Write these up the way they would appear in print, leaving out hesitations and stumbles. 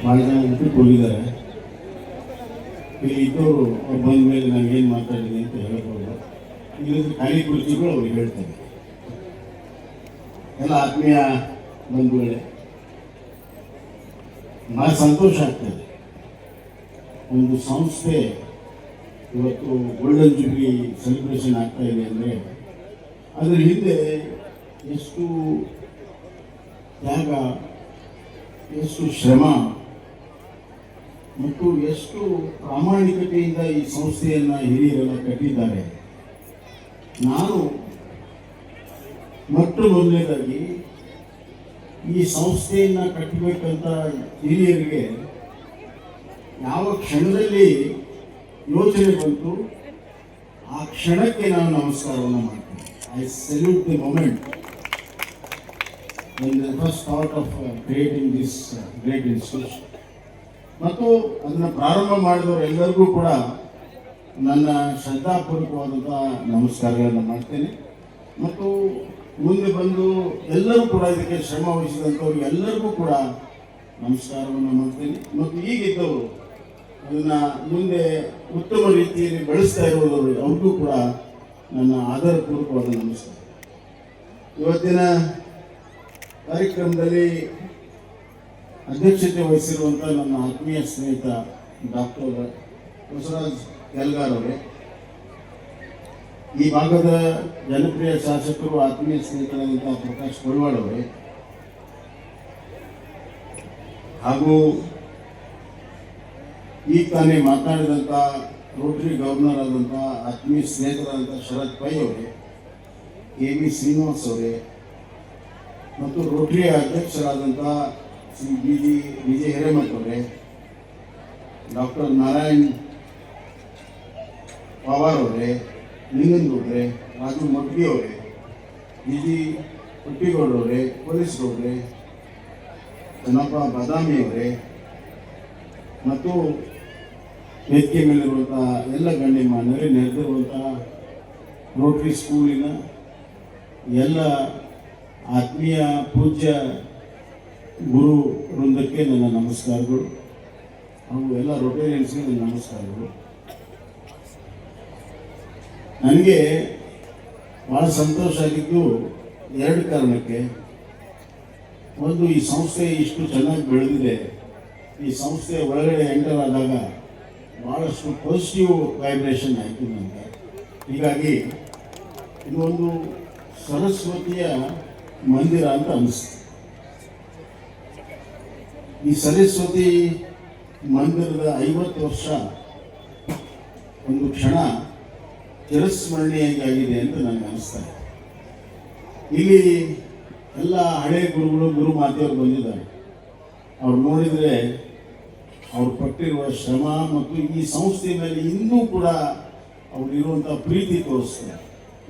ಭಾಳ ಜನ ಊಟಕ್ಕೆ ಹೋಗಿದ್ದಾರೆ. ಇಲ್ಲಿ ಇದ್ದವರು ಅವ್ರು ಬಂದ ಮೇಲೆ ನಾನು ಏನು ಮಾತಾಡಿದೆ ಅಂತ ಹೇಳ್ಬೋದು. ಇಲ್ಲಿಂದ ಖಾಲಿ ಕುರ್ಚಿಗಳು ಅವ್ರಿಗೆ ಹೇಳ್ತಾರೆ. ಎಲ್ಲ ಆತ್ಮೀಯ ಬಂಧುಗಳೇ, ಭಾಳ ಸಂತೋಷ ಆಗ್ತದೆ. ಒಂದು ಸಂಸ್ಥೆ ಇವತ್ತು ಗೋಲ್ಡನ್ ಜೂಬ್ಲಿ ಸೆಲೆಬ್ರೇಷನ್ ಆಗ್ತಾ ಇದೆ ಅಂದರೆ ಅದರ ಹಿಂದೆ ಎಷ್ಟು ತ್ಯಾಗ, ಎಷ್ಟು ಶ್ರಮ ಮತ್ತು ಎಷ್ಟು ಪ್ರಾಮಾಣಿಕತೆಯಿಂದ ಈ ಸಂಸ್ಥೆಯನ್ನು ಹಿರಿಯರೆಲ್ಲ ಕಟ್ಟಿದ್ದಾರೆ. ನಾನು ಮೊದಲನೇದಾಗಿ ಈ ಸಂಸ್ಥೆಯನ್ನು ಕಟ್ಟಬೇಕಂತ ಹಿರಿಯರಿಗೆ ಯಾವ ಕ್ಷಣದಲ್ಲಿ ಯೋಚನೆ ಬಂತು ಆ ಕ್ಷಣಕ್ಕೆ ನಾನು ನಮಸ್ಕಾರವನ್ನು ಮಾಡ್ತೀನಿ. I salute the moment when the first thought of creating this great institution. ಮತ್ತು ಅದನ್ನು ಪ್ರಾರಂಭ ಮಾಡಿದವರೆಲ್ಲರಿಗೂ ಕೂಡ ನನ್ನ ಶ್ರದ್ಧಾಪೂರ್ವಕವಾದಂಥ ನಮಸ್ಕಾರಗಳನ್ನು ಮಾಡ್ತೇನೆ. ಮತ್ತು ಮುಂದೆ ಬಂದು ಎಲ್ಲರೂ ಕೂಡ ಇದಕ್ಕೆ ಶ್ರಮ ವಹಿಸಿದಂಥವ್ರಿಗೆ ಎಲ್ಲರಿಗೂ ಕೂಡ ನಮಸ್ಕಾರವನ್ನು ಮಾಡ್ತೇನೆ. ಮತ್ತು ಈಗಿದ್ದವರು ಅದನ್ನು ಮುಂದೆ ಉತ್ತಮ ರೀತಿಯಲ್ಲಿ ಬೆಳೆಸ್ತಾ ಇರೋದವರು ಅವ್ರಿಗೂ ಕೂಡ ನನ್ನ ಆಧಾರಪೂರ್ವಕವಾದ ನಮಸ್ಕಾರ. ಇವತ್ತಿನ ಕಾರ್ಯಕ್ರಮದಲ್ಲಿ ಅಧ್ಯಕ್ಷತೆ ವಹಿಸಿರುವಂಥ ನನ್ನ ಆತ್ಮೀಯ ಸ್ನೇಹಿತ ಡಾಕ್ಟರ್ ಬಸವರಾಜ್ ಯಲ್ಗಾರ್ ಅವರೇ, ಈ ಭಾಗದ ಜನಪ್ರಿಯ ಶಾಸಕರು ಆತ್ಮೀಯ ಸ್ನೇಹಿತರಾದಂಥ ಪ್ರಕಾಶ್ ಕೋಳ್ವಾಡ್ ಅವರೇ, ಹಾಗೂ ಈಗ ತಾನೇ ಮಾತನಾಡಿದಂಥ ರೋಟರಿ ಗವರ್ನರ್ ಆದಂಥ ಆತ್ಮೀಯ ಸ್ನೇಹಿತರಾದಂಥ ಶರತ್ ಪೈ ಅವರೇ, ಕೆ.ವಿ. ಶ್ರೀನಿವಾಸ್ ಅವರೇ, ಮತ್ತು ರೋಟರಿ ಅಧ್ಯಕ್ಷರಾದಂಥ ಶ್ರೀ ಬಿ.ಜೆ. ಹಿರೇಮಠ್ ಅವರೇ, ಡಾಕ್ಟರ್ ನಾರಾಯಣ್ ಪವಾರ್ ಅವರೇ, ಲಿಂಗನಗೌಡ್ರೆ, ರಾಜು ಮಗ್ಗಿ ಅವರೇ, ಬಿ.ಜಿ. ಪುಟ್ಟಿಗೌಡರವರೇ, ಪೊಲೀಸ್ ಗೌಡ್ರೆ, ಚನ್ನಪ್ಪ ಬಾದಾಮಿ ಅವರೇ, ಮತ್ತು ವೇದಿಕೆ ಮೇಲಿರುವಂಥ ಎಲ್ಲ ಗಣ್ಯಮಾನ್ಯರೇ, ನೆರೆದಿರುವಂಥ ರೋಟರಿ ಸ್ಕೂಲಿನ ಎಲ್ಲ ಆತ್ಮೀಯ ಪೂಜ್ಯ ಗುರು ವೃಂದಕ್ಕೆ ನನ್ನ ನಮಸ್ಕಾರಗಳು, ಹಾಗೂ ಎಲ್ಲ ರೋಟೇರಿಯನ್ಸ್ಗೆ ನನ್ನ ನಮಸ್ಕಾರಗಳು. ನನಗೆ ಭಾಳ ಸಂತೋಷ ಆಗಿದ್ದು ಎರಡು ಕಾರಣಕ್ಕೆ. ಒಂದು, ಈ ಸಂಸ್ಥೆ ಇಷ್ಟು ಚೆನ್ನಾಗಿ ಬೆಳೆದಿದೆ. ಈ ಸಂಸ್ಥೆ ಒಳಗಡೆ ಎಂಟರ್ ಆದಾಗ ಭಾಳಷ್ಟು ಪಾಸಿಟಿವ್ ವೈಬ್ರೇಷನ್ ಆಯಿತು ನನಗೆ. ಹೀಗಾಗಿ ಇದೊಂದು ಸರಸ್ವತಿಯ ಮಂದಿರ ಅಂತ ಅನಿಸ್ತು. ಈ ಸರಸ್ವತಿ ಮಂದಿರದ 50 ವರ್ಷ ಒಂದು ಕ್ಷಣ ಚಿರಸ್ಮರಣೀಯಾಗಿದೆ ಅಂತ ನನಗೆ ಅನಿಸ್ತಾರೆ. ಇಲ್ಲಿ ಎಲ್ಲ ಹಳೆ ಗುರುಗಳು, ಗುರು ಮಾತೆಯವರು ಬಂದಿದ್ದಾರೆ. ಅವ್ರು ನೋಡಿದರೆ ಅವ್ರು ಪಟ್ಟಿರುವ ಶ್ರಮ ಮತ್ತು ಈ ಸಂಸ್ಥೆ ಮೇಲೆ ಇನ್ನೂ ಕೂಡ ಅವ್ರಿರುವಂಥ ಪ್ರೀತಿ ತೋರಿಸ್ತಾರೆ.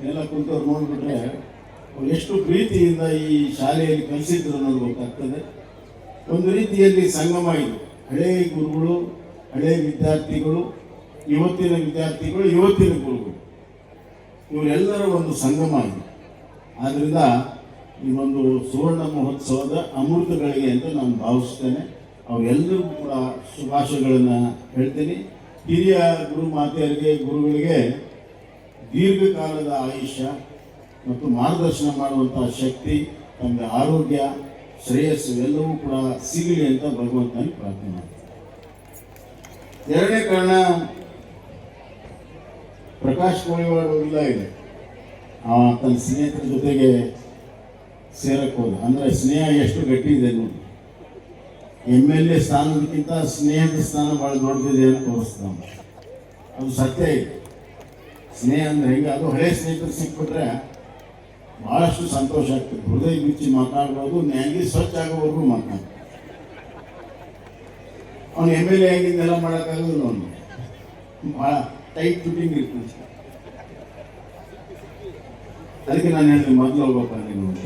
ಎಲ್ಲ ಕುಂತವ್ರು ನೋಡಿಬಿಟ್ರೆ ಅವ್ರು ಎಷ್ಟು ಪ್ರೀತಿಯಿಂದ ಈ ಶಾಲೆಯಲ್ಲಿ ಕಲಿಸಿದ್ರು ಅನ್ನೋದು ಗೊತ್ತಾಗ್ತದೆ. ಒಂದು ರೀತಿಯಲ್ಲಿ ಸಂಗಮ ಇದು. ಹಳೆ ಗುರುಗಳು, ಹಳೆ ವಿದ್ಯಾರ್ಥಿಗಳು, ಇವತ್ತಿನ ವಿದ್ಯಾರ್ಥಿಗಳು, ಇವತ್ತಿನ ಗುರುಗಳು, ಇವರೆಲ್ಲರ ಒಂದು ಸಂಗಮ ಇದು. ಆದ್ದರಿಂದ ಈ ಒಂದು ಸುವರ್ಣ ಮಹೋತ್ಸವದ ಅಮೃತಗಳಿಗೆ ಅಂತ ನಾನು ಭಾವಿಸ್ತೇನೆ. ಅವರೆಲ್ಲರಿಗೂ ಕೂಡ ಶುಭಾಶಯಗಳನ್ನು ಹೇಳ್ತೀನಿ. ಹಿರಿಯ ಗುರು ಮಾತೆಯರಿಗೆ, ಗುರುಗಳಿಗೆ ದೀರ್ಘಕಾಲದ ಆಯುಷ್ಯ ಮತ್ತು ಮಾರ್ಗದರ್ಶನ ಮಾಡುವಂಥ ಶಕ್ತಿ, ತಮ್ಮ ಆರೋಗ್ಯ, ಶ್ರೇಯಸ್ಸು ಎಲ್ಲವೂ ಕೂಡ ಸಿಗಲಿ ಅಂತ ಭಗವಂತನಿಗೆ ಪ್ರಾರ್ಥನೆ ಮಾಡ್ತೀನಿ. ಎರಡನೇ ಕಾರಣ, ಪ್ರಕಾಶ್ ಕೋಳಿವಾಡ್ ಇಲ್ಲ ಇದೆ. ತನ್ನ ಸ್ನೇಹಿತರ ಜೊತೆಗೆ ಸೇರಕ್ಕೆ ಹೋದ. ಅಂದರೆ ಸ್ನೇಹ ಎಷ್ಟು ಗಟ್ಟಿ ಇದೆ ನೋಡಿ. MLA ಸ್ಥಾನದಕ್ಕಿಂತ ಸ್ನೇಹದ ಸ್ಥಾನ ಭಾಳ ದೊಡ್ಡದಿದೆ ಅಂತ ತೋರಿಸ್ತಾನೆ. ಅದು ಸತ್ಯ ಇದೆ. ಸ್ನೇಹ ಅಂದರೆ ಹೆಂಗೆ, ಅದು ಹಳೆ ಸ್ನೇಹಿತರು ಸಿಕ್ಬಿಟ್ರೆ ಭಾಳಷ್ಟು ಸಂತೋಷ ಆಗ್ತದೆ. ಹೃದಯ ಬಿಚ್ಚಿ ಮಾತಾಡ್ಬೋದು, ನ್ಯಾಗಿ ಸ್ವಚ್ಛ ಆಗೋವರೆಗೂ ಮಾತಾಡ್ತಾರೆ. ಅವನು MLA ಆಗಿದ್ದೆಲ್ಲ ಮಾಡೋಕ್ಕಾಗೋದಿಲ್ಲ. ಅವನು ಭಾಳ ಟೈಟ್ ಫಿಟ್ಟಿಂಗ್ ಇರ್ತದೆ. ಅದಕ್ಕೆ ನಾನು ಹೇಳಿದೆ, ಮೊದಲು ಹೋಗ್ಬೇಕ ನೀನು ಅಂತ.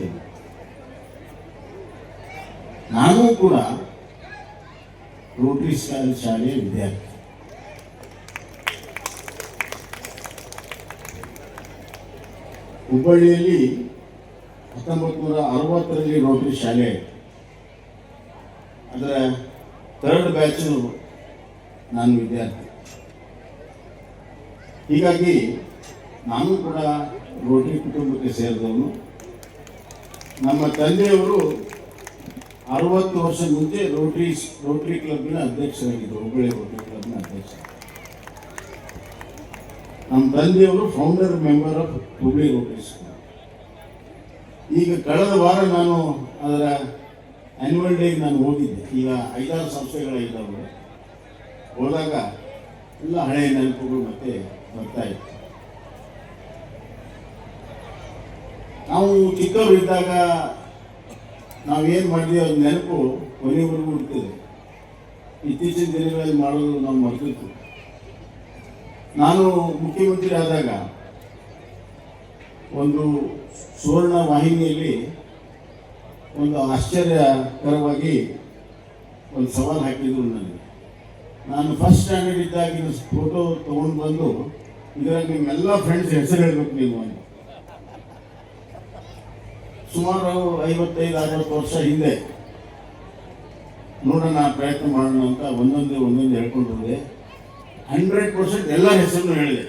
ನಾನು ಕೂಡ ರೋಟರಿ ಶಾಲೆಯ ವಿದ್ಯಾರ್ಥಿ. ಹುಬ್ಬಳ್ಳಿಯಲ್ಲಿ 1960ರಲ್ಲಿ ರೋಟರಿ ಶಾಲೆ. ಅದರ ಥರ್ಡ್ ಬ್ಯಾಚು ನಾನು ವಿದ್ಯಾರ್ಥಿ. ಹೀಗಾಗಿ ನಾನು ಕೂಡ ರೋಟರಿ ಕುಟುಂಬಕ್ಕೆ ಸೇರಿದವನು. ನಮ್ಮ ತಂದೆಯವರು 60 ವರ್ಷ ಮುಂಚೆ ರೋಟರಿ ಕ್ಲಬ್ನ ಅಧ್ಯಕ್ಷರಾಗಿದ್ದರು, ಹುಬ್ಬಳ್ಳಿ ರೋಟರಿ ಕ್ಲಬ್ನ ಅಧ್ಯಕ್ಷ. ನಮ್ಮ ತಂದೆಯವರು founder member of Hubballi Rotary school. ಈಗ ಕಳೆದ ವಾರ ನಾನು ಅದರ ಆ್ಯನ್ಯುವಲ್ ಡೇಗೆ ನಾನು ಹೋಗಿದ್ದೆ. ಈಗ 5-6 ಸಂಸ್ಥೆಗಳಿದ್ದಾವೆ. ಹೋದಾಗ ಎಲ್ಲ ಹಳೆಯ ನೆನಪುಗಳು ಮತ್ತೆ ಬರ್ತಾ ಇತ್ತು. ನಾವು ಚಿಕ್ಕವರು ಇದ್ದಾಗ ನಾವೇನು ಮಾಡಿದ್ವಿ ಅದು ನೆನಪು ಕೊನೆವರೆಗೂ ಇರ್ತದೆ. ಇತ್ತೀಚಿನ ದಿನಗಳಲ್ಲಿ ಮಾಡೋದು ನಾವು ಮರೆತಿತ್ತು. ನಾನು ಮುಖ್ಯಮಂತ್ರಿ ಆದಾಗ ಒಂದು ಸುವರ್ಣ ವಾಹಿನಿಯಲ್ಲಿ ಒಂದು ಆಶ್ಚರ್ಯಕರವಾಗಿ ಒಂದು ಸವಾಲು ಹಾಕಿದ್ರು ನನಗೆ. ನಾನು ಫಸ್ಟ್ ಸ್ಟ್ಯಾಂಡರ್ಡ್ ಇದ್ದಾಗಿನ ಫೋಟೋ ತೊಗೊಂಡು ಬಂದು ಇದರಲ್ಲಿ ನಿಮ್ಮೆಲ್ಲ ಫ್ರೆಂಡ್ಸ್ ಹೆಸರು ಹೇಳ್ಬೇಕು ನೀವು ಅಂತ. ಸುಮಾರು 55-60 ವರ್ಷ ಹಿಂದೆ ನೋಡೋಣ ಪ್ರಯತ್ನ ಮಾಡೋಣ ಅಂತ ಒಂದೊಂದು ಹೇಳ್ಕೊಂಡು ಬಂದೆ. 100% ಎಲ್ಲ ಹೆಸರನ್ನು ಹೇಳಿದೆ.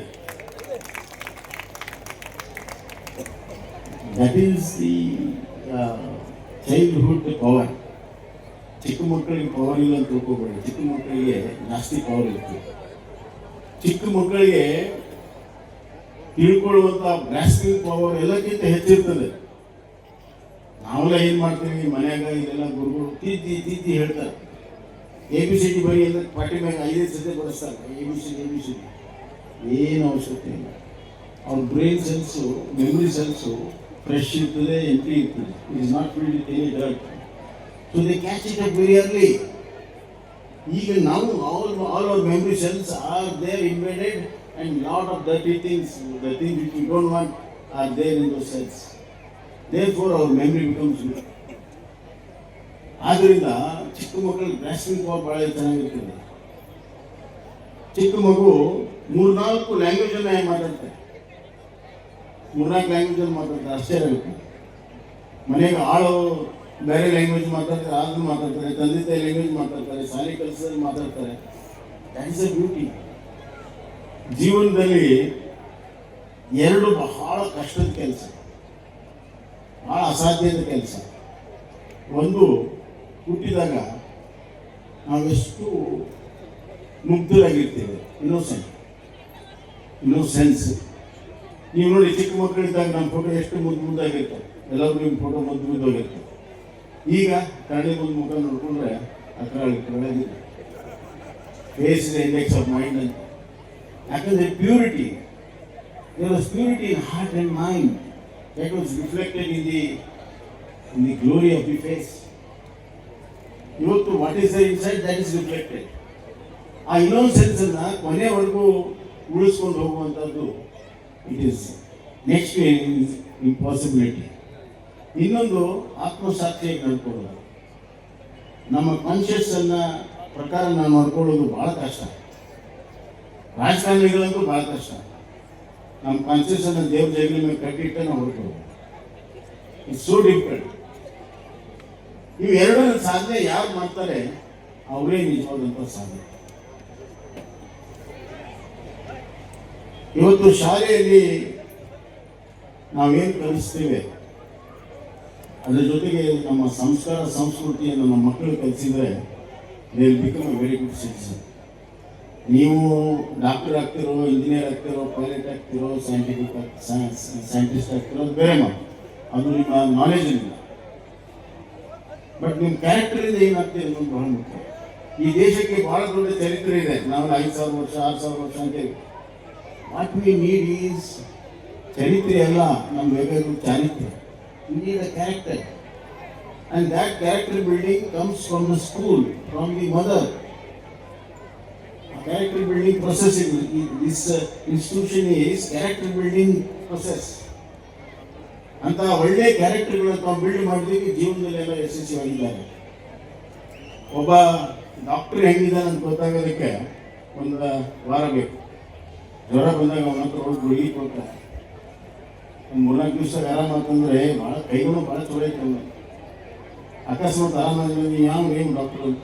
That is the childhood power. ಚಿಕ್ಕ ಮಕ್ಕಳಿಗೆ ಪವರ್ ಇಲ್ಲ ಅಂತ ತಿಳ್ಕೊಬೇಡಿ. ಚಿಕ್ಕ ಮಕ್ಕಳಿಗೆ ಜಾಸ್ತಿ ಪವರ್ ಇತ್ತು. ಚಿಕ್ಕ ಮಕ್ಕಳಿಗೆ ತಿಳ್ಕೊಳ್ಳುವಂಥ ಗ್ರಾಸ್ಪಿಂಗ್ ಪವರ್ ಎಲ್ಲಕ್ಕಿಂತ ಹೆಚ್ಚಿರ್ತದೆ. ನಾವೆಲ್ಲ ಏನು ಮಾಡ್ತೀವಿ ಮನ್ಯಾಗ, ಇದೆಲ್ಲ ಗುರುಗಳು ತೀತಿ ಹೇಳ್ತಾರೆ. ABCD ಬರೀ ಎಲ್ಲ ಪಾಟಿ ಮ್ಯಾಗ 5 ಸತಿ ಬರೆಸ್ತಾರೆ. ABCD ಏನು ಅವಶ್ಯಕತೆ ಇಲ್ಲ. ಅವ್ರ brain cells, memory cells fresh ಇರ್ತದೆ, ಎಂಟಿ ಇರ್ತದೆ. It is not filled with any dirt. So they catch it up very early. ಈಗ ನಾವು all our memory cells are there invaded and lot of dirty things, the things which we don't want are there in those cells. Therefore our memory becomes good. ಆದ್ದರಿಂದ ಚಿಕ್ಕ ಮಕ್ಕಳು grasping power ಭಾಳ ಚೆನ್ನಾಗಿರ್ತದೆ. ಚಿಕ್ಕ ಮಗು 3-4 ಲ್ಯಾಂಗ್ವೇಜನ್ನು ಮಾತಾಡ್ತಾರೆ. 3-4 ಲ್ಯಾಂಗ್ವೇಜಲ್ಲಿ ಮಾತಾಡ್ತಾರೆ. ಆಶ್ಚರ್ಯ ಆಗುತ್ತೆ. ಮನೆಗೆ ಆಳು ಬೇರೆ ಲ್ಯಾಂಗ್ವೇಜ್ ಮಾತಾಡ್ತಾರೆ, ಆದ್ರೂ ಮಾತಾಡ್ತಾರೆ, ತಂದೆ ತಾಯಿ ಲ್ಯಾಂಗ್ವೇಜ್ ಮಾತಾಡ್ತಾರೆ, ಶಾಲೆ ಕೆಲಸದಲ್ಲಿ ಮಾತಾಡ್ತಾರೆ. That is a beauty. ಜೀವನದಲ್ಲಿ 2 ಬಹಳ ಕಷ್ಟದ ಕೆಲಸ, ಭಾಳ ಅಸಾಧ್ಯದ ಕೆಲಸ. ಒಂದು, ಹುಟ್ಟಿದಾಗ ನಾವೆಷ್ಟು ಮುಗ್ಧರಾಗಿರ್ತೇವೆ, ಇನ್ನೋಸೆನ್ಸ್. ನೀವು ನೋಡಿ, ಚಿಕ್ಕ ಮಕ್ಕಳಿದ್ದಾಗ ನಮ್ಮ ಫೋಟೋ ಎಷ್ಟು ಮುದ್ದಾಗಿರ್ತವೆ. ಎಲ್ಲರೂ ನಿಮ್ಮ ಫೋಟೋ ಮುದ್ದೋಗಿರ್ತವೆ. ಈಗ ಕರಡಿ ಮುಂದೆ ಮುಖ ನೋಡಿಕೊಂಡ್ರೆ ಕರಡಿದೆ. Face is index of mind ಅಂತ. ಯಾಕಂದರೆ purity, there was purity in heart and mind. That was reflected in the glory of the face. ಇವತ್ತು what is the inside, that is reflected. ಆ ಇನ್ನೋಸೆನ್ಸ್ ಅನ್ನು ಕೊನೆವರೆಗೂ ಉಳಿಸ್ಕೊಂಡು ಹೋಗುವಂಥದ್ದು ಇಟ್ ಈಸ್ ನೆಕ್ಸ್ಟ್ ಇಂಪಾಸಿಬಿಲಿಟಿ. ಇನ್ನೊಂದು, ಆತ್ಮಸಾಕ್ಷಿಯಾಗಿ ನಡ್ಕೊಳ್ಳೋದು. ನಮ್ಮ ಕಾನ್ಷಿಯಸ್ ಅನ್ನ ಪ್ರಕಾರ ನಾವು ನಡ್ಕೊಳ್ಳೋದು ಭಾಳ ಕಷ್ಟ. ರಾಜಕಾರಣಿಗಳಂತೂ ಭಾಳ ಕಷ್ಟ. ನಮ್ಮ ಕಾನ್ಷಿಯಸ್ ಅನ್ನ ದೇವ್ರ ಜಗಲಿ ಮೇಲೆ ಕಟ್ಟಿಟ್ಟೆ ನಾವು ಹೊಡ್ಕೊಳ್ಳೋದು. It's so difficult. ಇವೆರಡರ ಸಾಧನೆ ಯಾರು ಮಾಡ್ತಾರೆ ಅವರೇ ನಿಜವಾದಂಥ ಸಾಧನೆ. ಇವತ್ತು ಶಾಲೆಯಲ್ಲಿ ನಾವೇನು ಕಲಿಸ್ತೇವೆ ಅದರ ಜೊತೆಗೆ ನಮ್ಮ ಸಂಸ್ಕಾರ ಸಂಸ್ಕೃತಿಯನ್ನು ನಮ್ಮ ಮಕ್ಕಳು ಕಲಿಸಿದರೆ they will become a very good citizen. ನೀವು ಡಾಕ್ಟರ್ ಆಗ್ತಿರೋ, ಇಂಜಿನಿಯರ್ ಆಗ್ತಿರೋ, ಪೈಲಟ್ ಆಗ್ತಿರೋ, ಸೈಂಟಿಸ್ಟ್ ಆಗ್ತಿರೋ, ಅದು ಬೇರೆ ಮಾತು. ಅದು ನಿಮ್ಮ ನಾಲೆಜ್ ಇಲ್ಲ. ಬಟ್ ನಿಮ್ಮ ಕ್ಯಾರೆಕ್ಟರಿಂದ ಏನಾಗ್ತದೆ ಅನ್ನೋದು ಬಹಳ ಮುಖ್ಯ. ಈ ದೇಶಕ್ಕೆ ಬಹಳ ದೊಡ್ಡ ಚರಿತ್ರೆ ಇದೆ. ನಾವು 5,000 ವರ್ಷ 6,000 ವರ್ಷ ಅಂತೇವೆ. ವಾಟ್ ವಿ ನೀಡ್ ಈಸ್ ಚರಿತ್ರೆ ಅಲ್ಲ, ನಮ್ಗೆ ಬೇಕಾದ ಚಾರಿತ್ರ್ಯ. We need a character, and that character building comes from the school, from the mother. A character building process in this institution is character building process. ಅಂತ ಒಳ್ಳೆ ಕ್ಯಾರೆಕ್ಟರ್ಗಳನ್ನು ನಾವು ಬಿಲ್ಡ್ ಮಾಡೋದಕ್ಕೆ ಜೀವನದಲ್ಲೆಲ್ಲ ಯಶಸ್ವಿಯಾಗಿದ್ದಾರೆ. ಒಬ್ಬ ಡಾಕ್ಟರ್ ಹೆಂಗಿದ್ದಾನೆ ಅಂತ ಗೊತ್ತಾಗೋದಕ್ಕೆ 1 ವಾರ ಬೇಕು. ಜ್ವರ ಬಂದಾಗ ಅವನ ಹತ್ರ ಹೋಗಿ ಗುಳಿಗೆ ಕೊಡ್ತಾರೆ. 3-4 ದಿವಸ ಆರಾಮಾತಂದ್ರೆ ಭಾಳ ಕೈಗಳು ಭಾಳ ಚೊಲೋ ಐತೆ. ಅಕಸ್ಮಾತ್ ಆರಾಮಾಗಿ ಯಾವ ಏನು ಡಾಕ್ಟರ್ ಅಂತ